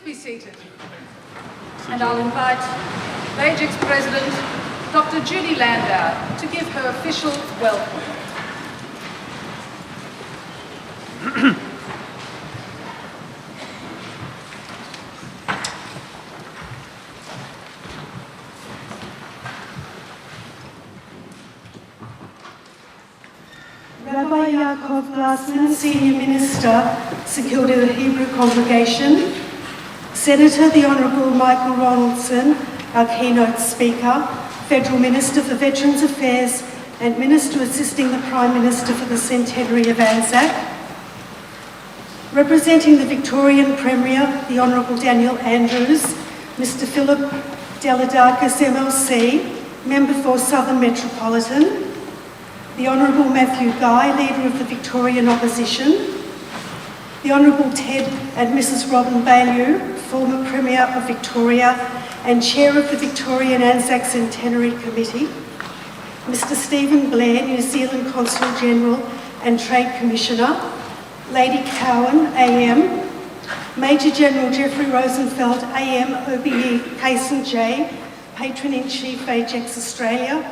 be seated. And I'll invite VAGEC's President, Dr. Judy Landau, to give her official welcome. Rabbi Yaakov Glassman, Senior Minister, St Kilda Hebrew Congregation, Senator the Honourable Michael Ronaldson, our keynote speaker, Federal Minister for Veterans Affairs and Minister assisting the Prime Minister for the Centenary of Anzac, representing the Victorian Premier, the Honourable Daniel Andrews, Mr Philip Deladarkis MLC, Member for Southern Metropolitan, the Honourable Matthew Guy, Leader of the Victorian Opposition, the Honourable Ted and Mrs Robin Baillieu, former Premier of Victoria and Chair of the Victorian Anzac Centenary Committee, Mr Stephen Blair, New Zealand Consul General and Trade Commissioner, Lady Cowan, AM, Major General Jeffrey Rosenfeld, AM, OBE, Cason J, Patron-in-Chief VAGEC's Australia,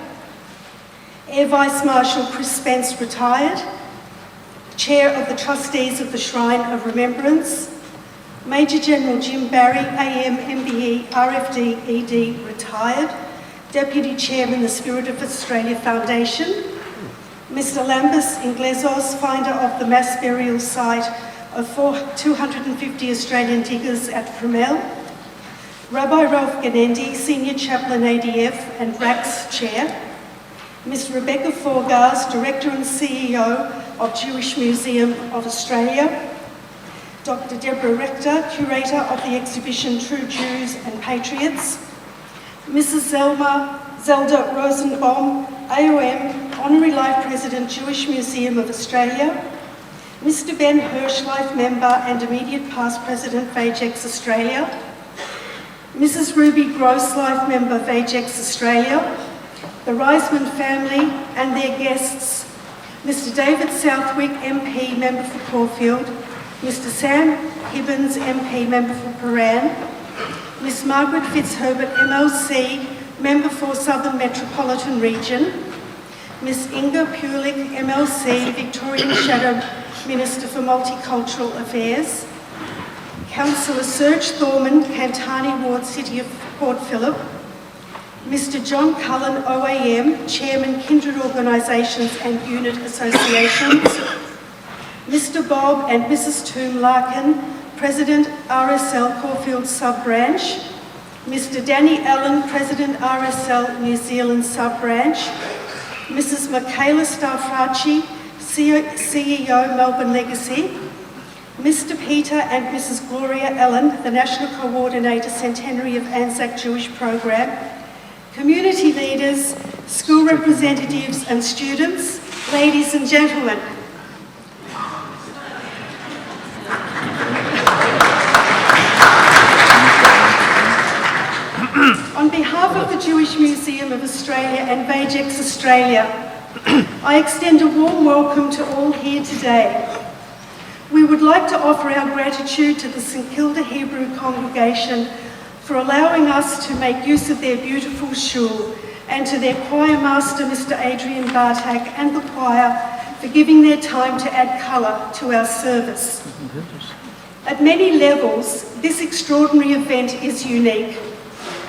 Air Vice Marshal Chris Spence, retired, Chair of the Trustees of the Shrine of Remembrance, Major General Jim Barry, AM, MBE, RFD, ED, retired, Deputy Chairman, the Spirit of Australia Foundation, Mr Lambus Inglezos, finder of the mass burial site of 250 Australian diggers at Fromell, Rabbi Ralph Ganendi, Senior Chaplain ADF and RACS Chair, Ms Rebecca Forgars, Director and CEO of Jewish Museum of Australia, Dr Deborah Rector, Curator of the exhibition True Jews and Patriots, Mrs Zelda Rosenbaum, AOM, Honorary Life President, Jewish Museum of Australia, Mr Ben Hirsch, Life Member and Immediate Past President, VAGEC's Australia, Mrs Ruby Gross, Life Member, VAGEC's Australia, the Reisman family and their guests, Mr David Southwick, MP, Member for Caulfield, Mr Sam Hibbins, MP, Member for Paran, Miss Margaret Fitzherbert, MLC, Member for Southern Metropolitan Region, Miss Inga Pulik, MLC, Victorian Shadow Minister for Multicultural Affairs, Councillor Serge Thorman, Cantani Ward, City of Port Phillip, Mr John Cullen, OAM, Chairman, Kindred Organisations and Unit Associations, Mr Bob and Mrs Toom Larkin, President RSL Caulfield Sub-Branch, Mr Danny Allen, President RSL New Zealand Sub-Branch, Mrs Michaela Starfracci, CEO Melbourne Legacy, Mr Peter and Mrs Gloria Ellen, the National Coordinator Centenary of Anzac Jewish Program, community leaders, school representatives and students, ladies and gentlemen. On behalf of the Jewish Museum of Australia and VAGEC's Australia, I extend a warm welcome to all here today. We would like to offer our gratitude to the St Kilda Hebrew congregation for allowing us to make use of their beautiful shul, and to their choir master, Mr Adrian Bartak, and the choir for giving their time to add colour to our service. At many levels, this extraordinary event is unique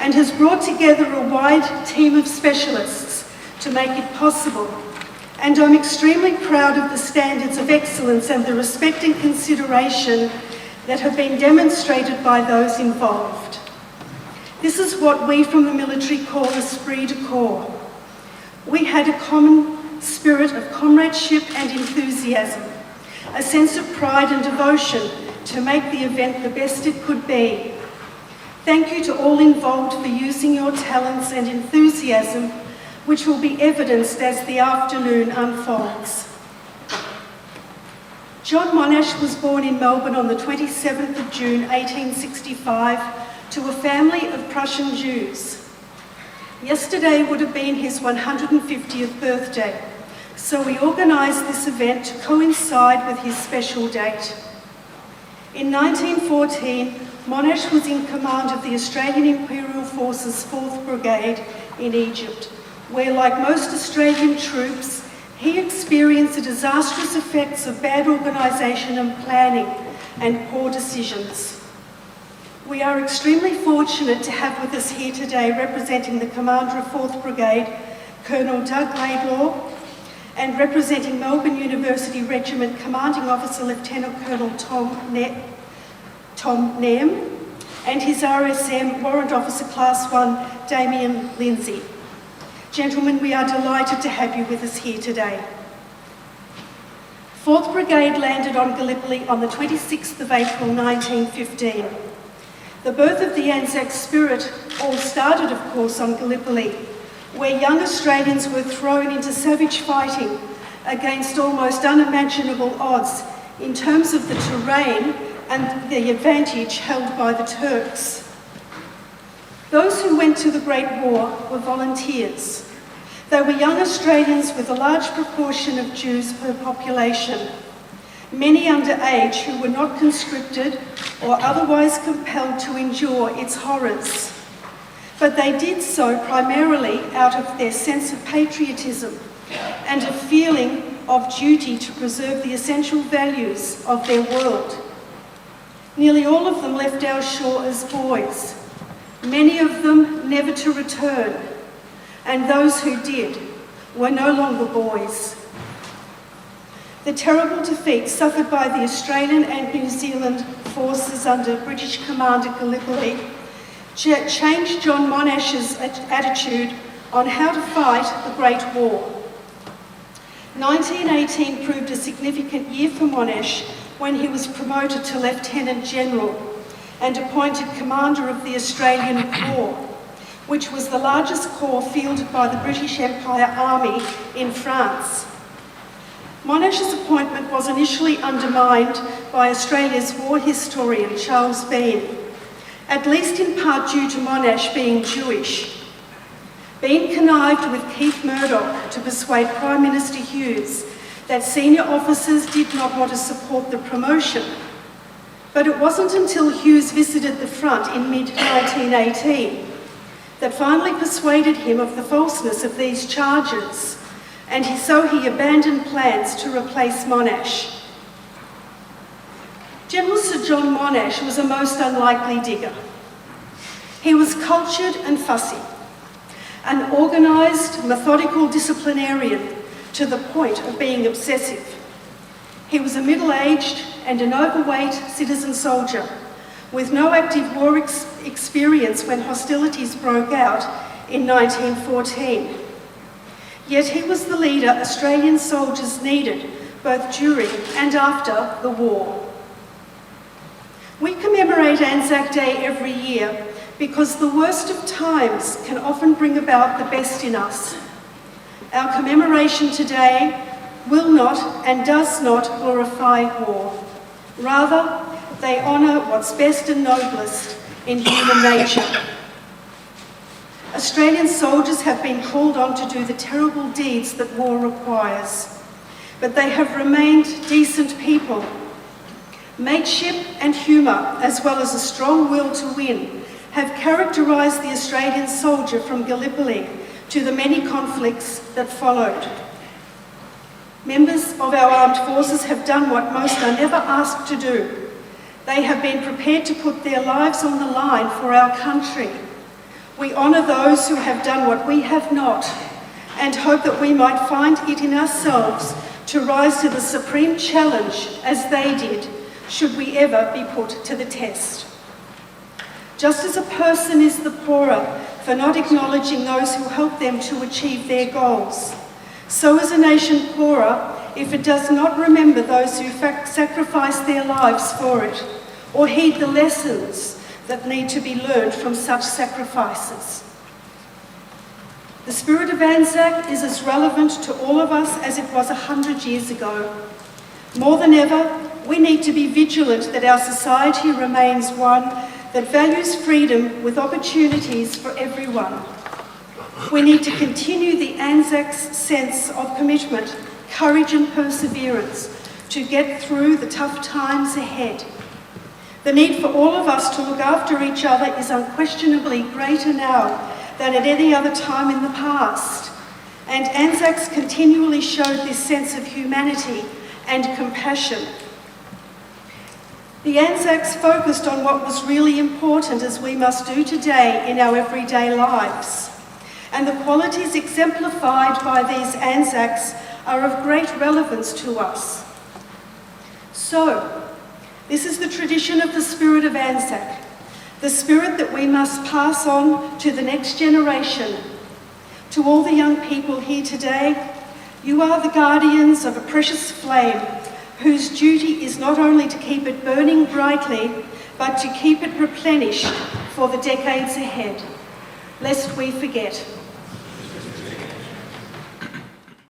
and has brought together a wide team of specialists to make it possible. And I'm extremely proud of the standards of excellence and the respect and consideration that have been demonstrated by those involved. This is what we from the military call esprit de corps. We had a common spirit of comradeship and enthusiasm, a sense of pride and devotion to make the event the best it could be. Thank you to all involved for using your talents and enthusiasm, which will be evidenced as the afternoon unfolds. John Monash was born in Melbourne on the 27th of June 1865 to a family of Prussian Jews. Yesterday would have been his 150th birthday, so we organised this event to coincide with his special date. In 1914, Monash was in command of the Australian Imperial Forces 4th Brigade in Egypt, where, like most Australian troops, he experienced the disastrous effects of bad organisation and planning and poor decisions. We are extremely fortunate to have with us here today, representing the Commander of 4th Brigade, Colonel Doug Laidlaw, and representing Melbourne University Regiment Commanding Officer Lieutenant Colonel Tom Nem, and his RSM Warrant Officer Class 1, Damien Lindsay. Gentlemen, we are delighted to have you with us here today. 4th Brigade landed on Gallipoli on the 26th of April 1915. The birth of the Anzac spirit all started, of course, on Gallipoli, where young Australians were thrown into savage fighting against almost unimaginable odds in terms of the terrain and the advantage held by the Turks. Those who went to the Great War were volunteers. They were young Australians with a large proportion of Jews per population, many underage who were not conscripted or otherwise compelled to endure its horrors. But they did so primarily out of their sense of patriotism and a feeling of duty to preserve the essential values of their world. Nearly all of them left our shore as boys, many of them never to return, and those who did were no longer boys. The terrible defeat suffered by the Australian and New Zealand forces under British command at Gallipoli changed John Monash's attitude on how to fight the Great War. 1918 proved a significant year for Monash when he was promoted to Lieutenant General and appointed Commander of the Australian Corps, which was the largest corps fielded by the British Empire Army in France. Monash's appointment was initially undermined by Australia's war historian Charles Bean, at least in part due to Monash being Jewish. Bean connived with Keith Murdoch to persuade Prime Minister Hughes that senior officers did not want to support the promotion. But it wasn't until Hughes visited the front in mid-1918 that finally persuaded him of the falseness of these charges, and so he abandoned plans to replace Monash. General Sir John Monash was a most unlikely digger. He was cultured and fussy, an organised, methodical disciplinarian to the point of being obsessive. He was a middle-aged and an overweight citizen soldier with no active war experience when hostilities broke out in 1914. Yet he was the leader Australian soldiers needed both during and after the war. We commemorate Anzac Day every year because the worst of times can often bring about the best in us. Our commemoration today will not and does not glorify war. Rather, they honour what's best and noblest in human nature. Australian soldiers have been called on to do the terrible deeds that war requires, but they have remained decent people. Mateship and humour, as well as a strong will to win, have characterised the Australian soldier from Gallipoli to the many conflicts that followed. Members of our armed forces have done what most are never asked to do. They have been prepared to put their lives on the line for our country. We honour those who have done what we have not, and hope that we might find it in ourselves to rise to the supreme challenge as they did, should we ever be put to the test. Just as a person is the poorer for not acknowledging those who help them to achieve their goals, so is a nation poorer if it does not remember those who sacrifice their lives for it, or heed the lessons that need to be learned from such sacrifices. The spirit of Anzac is as relevant to all of us as it was 100 years ago. More than ever, we need to be vigilant that our society remains one that values freedom with opportunities for everyone. We need to continue the Anzac's sense of commitment, courage and perseverance to get through the tough times ahead. The need for all of us to look after each other is unquestionably greater now than at any other time in the past. And Anzacs continually showed this sense of humanity and compassion. The Anzacs focused on what was really important, as we must do today in our everyday lives. And the qualities exemplified by these Anzacs are of great relevance to us. So, this is the tradition of the spirit of Anzac, the spirit that we must pass on to the next generation. To all the young people here today, you are the guardians of a precious flame whose duty is not only to keep it burning brightly, but to keep it replenished for the decades ahead, lest we forget.